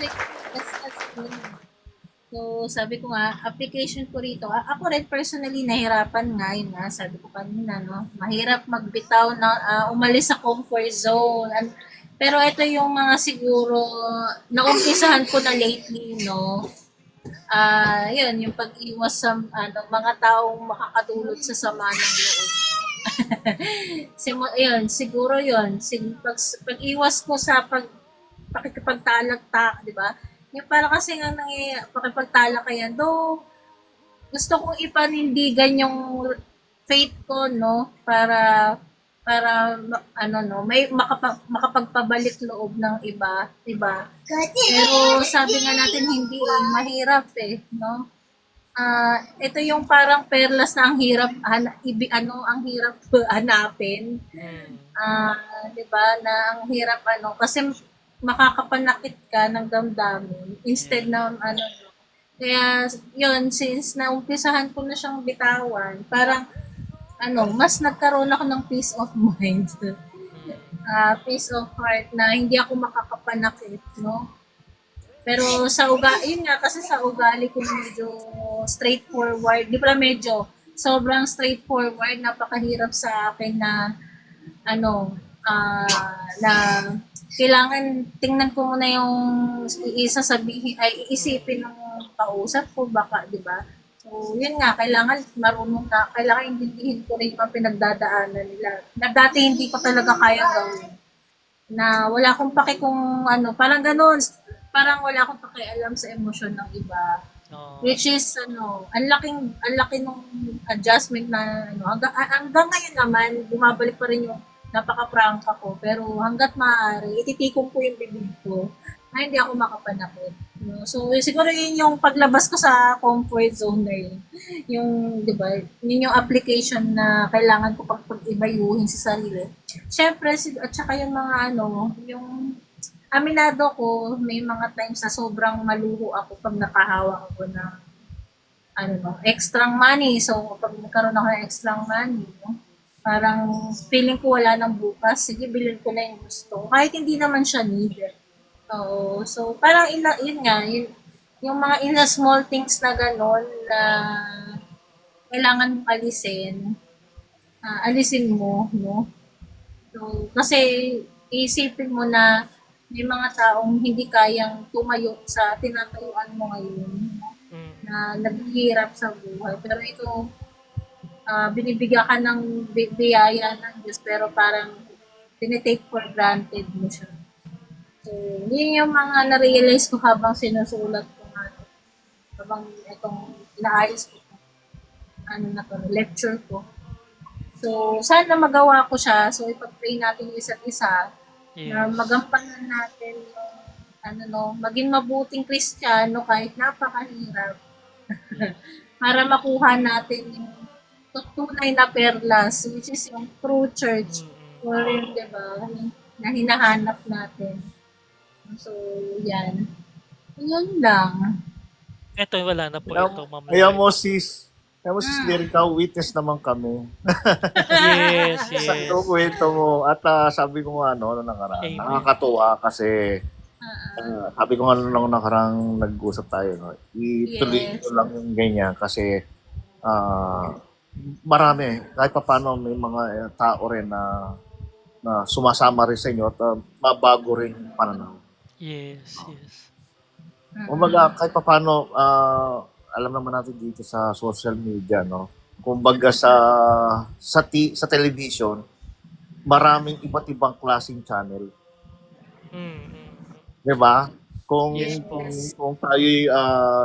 That's good. So, sabi ko nga, application ko rito. Ako rin personally, nahirapan nga yun nga. Sabi ko kanina, no? Mahirap magbitaw na umalis sa comfort zone. Pero ito yung mga siguro, naumpisahan ko na lately, no? Yun, yung pag-iwas sa mga taong makakadulot sa sama ng loob. Yun, siguro yun. Pag-iwas ko sa pakikipagtalagta, di ba? Yung para kasi nga pakipagtalakayan, though gusto kong ipanindigan yung faith ko, no? Para may makapagpabalik loob ng iba, diba? Pero sabi nga natin hindi mahirap no? Ito yung parang perlas na ang hirap ang hirap hanapin. Diba? Na ang hirap kasi makakapanakit ka ng damdamin instead na kaya yun, since naumpisahan ko na siyang bitawan, parang mas nagkaroon ako ng peace of mind. Peace of heart na hindi ako makakapanakit, no? Pero yun nga, kasi sa ugali ko medyo straightforward. Di pala medyo, sobrang straightforward, napakahirap sa akin na, na kailangan tingnan ko muna yung iisipin ng kausap ko, baka, di ba? So, yun nga, kailangan intindihin ko rin yung pinagdadaanan nila. Na dati hindi ko talaga kaya gawin. Na wala akong pake kung parang ganun, parang wala akong pakialam sa emosyon ng iba. Which is, ang laki nung adjustment na, hanggang ngayon naman, bumabalik pa rin yung napaka-prangka ko. Pero hanggat maaari, ititikong ko yung bibig ko na hindi ako makapanakit. So, siguro yun yung paglabas ko sa comfort zone na yun. Yung, di ba, yun yung application na kailangan ko pag-ibayuhin sa sarili. Siyempre, at saka yung mga yung aminado ko, may mga times na sobrang maluho ako pag nakahawak ako extra money. So, pag nagkaroon ako ng extra money, no, parang feeling ko wala nang bukas, sige, bilhin ko na yung gusto. Kahit hindi naman siya needed. Oo. So, parang yun nga, yung mga in the small things na gano'n na kailangan mong alisin mo, no? So, kasi isipin mo na may mga taong hindi kayang tumayo sa tinatayuan mo ngayon, Mm. na naghihirap sa buhay. Pero ito, binibigyan ka ng biyaya ng Diyos, pero parang tinitake for granted mo siya. So, yun yung mga na-realize ko habang sinusulat ko nga, habang itong inaayos ko, lecture ko. So, sana magawa ko siya. So, ipag-pray natin yung isa't isa na Yes. magampanan natin yung, maging mabuting Kristiyano kahit napakahirap. Para makuha natin yung tunay na perlas, which is yung true church. Mm. Or yung, diba, na hinahanap natin. So, yan. Yun lang. Eto, wala na po Kaya, ito, Ma'am kaya Lloyd. mo sis, Lyrica, witness naman kami. Yes, Sa yes. kwento mo. At sabi ko nga, ano nakaraan, Amen. nakakatuwa kasi sabi ko nga nung nakarang nag-usap tayo, no? Ituloy Yes. ko lang yung ganyan kasi marami, kahit pa paano may mga tao rin na sumasama rin sa inyo at mabago rin yung pananaw. Yes, yes. Kumbaga, kahit pa paano, alam naman natin dito sa social media, no? Kumbaga sa television, maraming iba't ibang klaseng channel. Mm. 'Di ba? Kung Yes po. kung tayo'y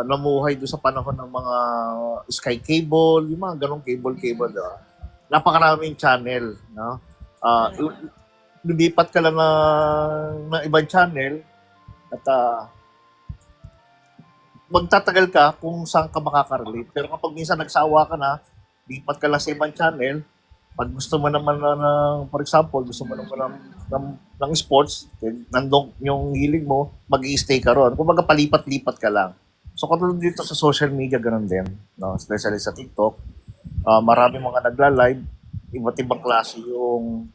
namuhay doon sa panahon ng mga Sky Cable, yung mga ganong cable, napakaraming channel, no? Lumipat ka lang ng ibang channel at magtatagal ka kung saan ka makaka-relate. Pero kapag minsan nagsawa ka na, lipat ka lang sa ibang channel, pag gusto mo naman for example, gusto mo naman ng sports, nandun yung hilig mo, mag-i-stay ka ron. Kung baga palipat-lipat ka lang. So katulad dito sa social media, ganun din. No? Especially sa TikTok, marami mga nagla-live, iba't ibang klase yung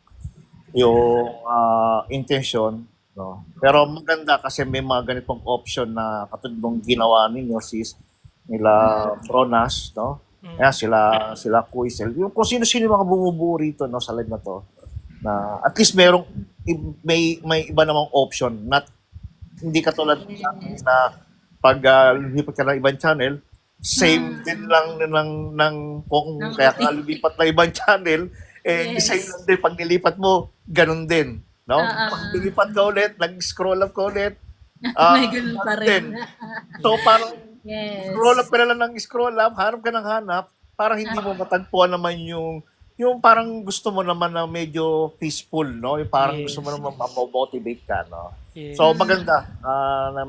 intention. No? Pero maganda kasi may mga ganitong option na katulad ng ginawa ninyo, sis, nila Pronas, no? Mm. Kaya sila Kuisel. Yung kung sino-sino yung mga bumubuo rito, no, sa live na to, na at least may iba namang option, not hindi katulad na pag lumipat ka ng ibang channel, same din lang ng kung Ng kaya ka lumipat na ibang channel, Yes. same lang din pag nilipat mo, ganun din. No? Pag nilipat ka ulit, nag-scroll up ka ulit, May ganun pa ganun din. rin. So parang Yes. scroll up ka na lang ng scroll up, hanap ka ng hanap, parang hindi mo matagpuan naman yung parang gusto mo naman na medyo peaceful, no? Yung parang Yes, gusto mo naman yes. ma-motivate ka, no? Yes. So maganda na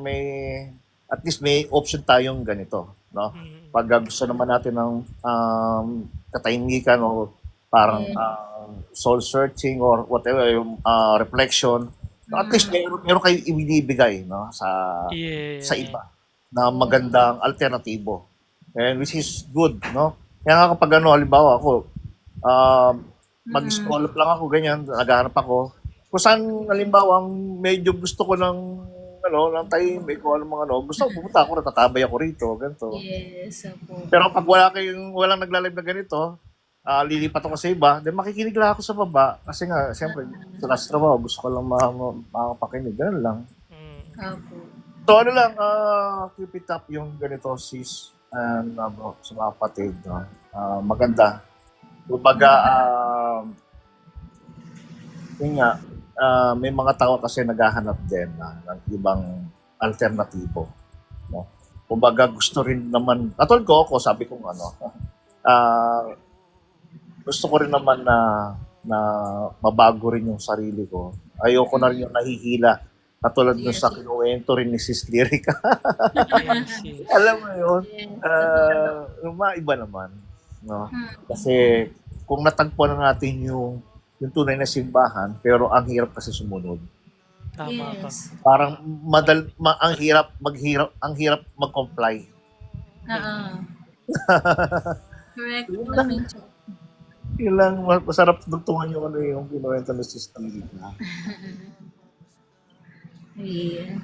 at least may option tayong ganito, no? Mm. Pag gusto naman natin ng katahimikan o parang soul searching or whatever, yung reflection, at least meron kayo ibinibigay, no? Yeah. Sa iba na magandang alternatibo. And which is good, no? Kaya nga kapag halimbawa ako, mag-scroll up lang ako, ganyan, naghahanap ako. Kung saan, halimbawa, ang medyo gusto ko ng ng tahimik ko, gusto ko pumunta ako, natatabay ako rito, ganito. Yes, opo. Pero pag walang nagla-live na ganito, lilipat ako sa iba, then makikinig lang ako sa baba. Kasi nga, siyempre, sa trabaho, gusto ko lang makapakinig. Ganun lang. Mm. Opo. So ano lang, keep it up yung ganito, sis, and sa mga kapatid. No? Maganda. Kumbaga, yun nga, may mga tao kasi naghahanap din ng ibang alternatibo. No? Kumbaga, gusto rin naman, katulad ko, sabi ko gusto ko rin naman na mabago rin yung sarili ko. Ayoko na rin yung nahihila. Katulad nung sa kinuwento rin ni Sis Lyrica. Yes, yes. Alam mo yun, Yes. yung mga iba naman. No? Kasi kung natagpuan na natin yung tunay na simbahan, pero ang hirap kasi sumunod. Tama ka. Yes. Parang ang hirap mag-comply. Oo. Correct Yun po lang. naman, Chok. Yun lang, masarap dugtungan yung ano yung kinuwento ni Sister Lina. Yeah.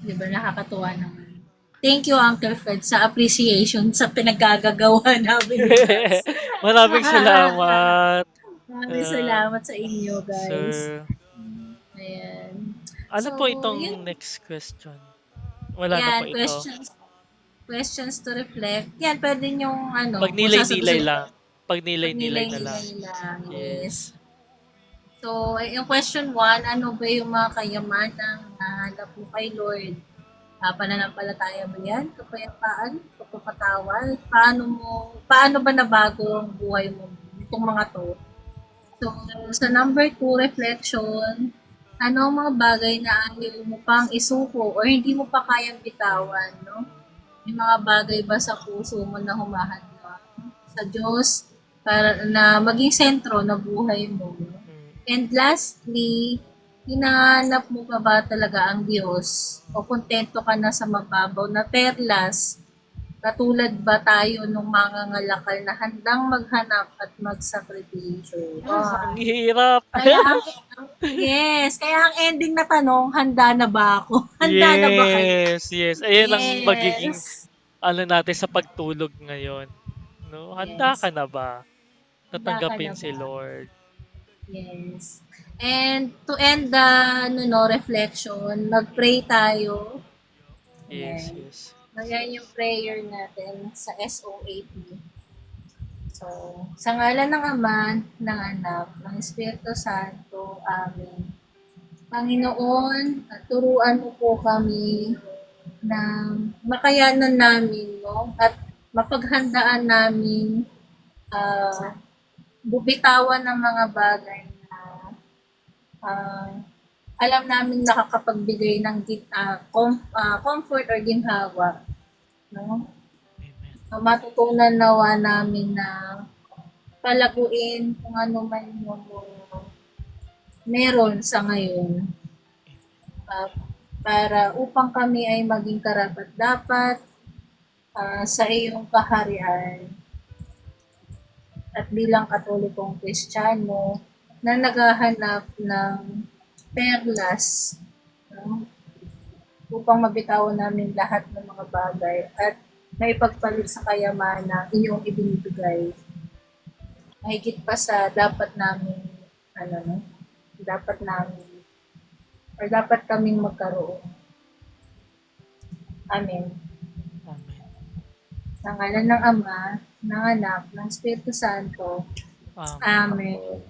Di ba nakakatuwa naman. Thank you, Uncle Fred, sa appreciation sa pinaggagawa namin ni Mads. Maraming salamat, Maraming ah, salamat sa inyo, guys. sir. Ayan. Ano So, po itong yun. next question? Wala na po Yan, ito. questions to reflect. Yan, pwede nyong, Pag kung nilay-nilay sasagutin, lang. Pag pag nilay-nilay na lang. nilay-nilay lang. Yes. Yes. So, yung question 1, ano ba yung mga kayamanang nahanap mo kay Lord? Pananampalataya ba yan? Kapayapaan? Pagpapatawad? Paano ba nabago ang buhay mo itong mga to? So, sa number 2, reflection, ano ang mga bagay na ayaw mo pang isuko or hindi mo pa kayang bitawan, no? May mga bagay ba sa puso mo na humahadlang sa Diyos para na maging sentro na buhay mo? And lastly, hinahanap mo pa ba talaga ang Diyos? O kontento ka na sa mababaw na perlas? Katulad ba tayo nung mga ngalakal na handang maghanap at magsakripisyo? Ang hirap. Kaya ang ending na tanong, handa na ba ako? Handa na ba kayo? Yes. Ayan ang magiging Yes. ano natin sa pagtulog ngayon. No? Handa Yes. ka na ba? Handa ka Tatanggapin na si ba? Lord. Yes. And to end the reflection, mag-pray tayo. Yes, Ayan. yes. Ayan yung prayer natin sa SOAP. So, sa ngalan ng Ama, ng Anak, ng Espiritu Santo. Amen. Panginoon, turuan mo po kami na makayanan namin, no? At mapaghandaan namin bubitawan ng mga bagay na alam namin nakakapagbigay ng comfort or ginhawa. No? Amen. Matutunan nawa namin na palaguin kung ano man yung meron sa ngayon para upang kami ay maging karapat-dapat sa iyong kaharian at bilang Katolikong Kristiyano na naghahanap ng perlas, no? Upang mabitawan namin lahat ng mga bagay at maipagpalit sa kayamanan iyong ibinibigay. Mahigit pa sa dapat kaming magkaroon. Amen. Amen. Sa ngalan ng Ama, ng Anak, ng Espiritu Santo. Amen. Amen.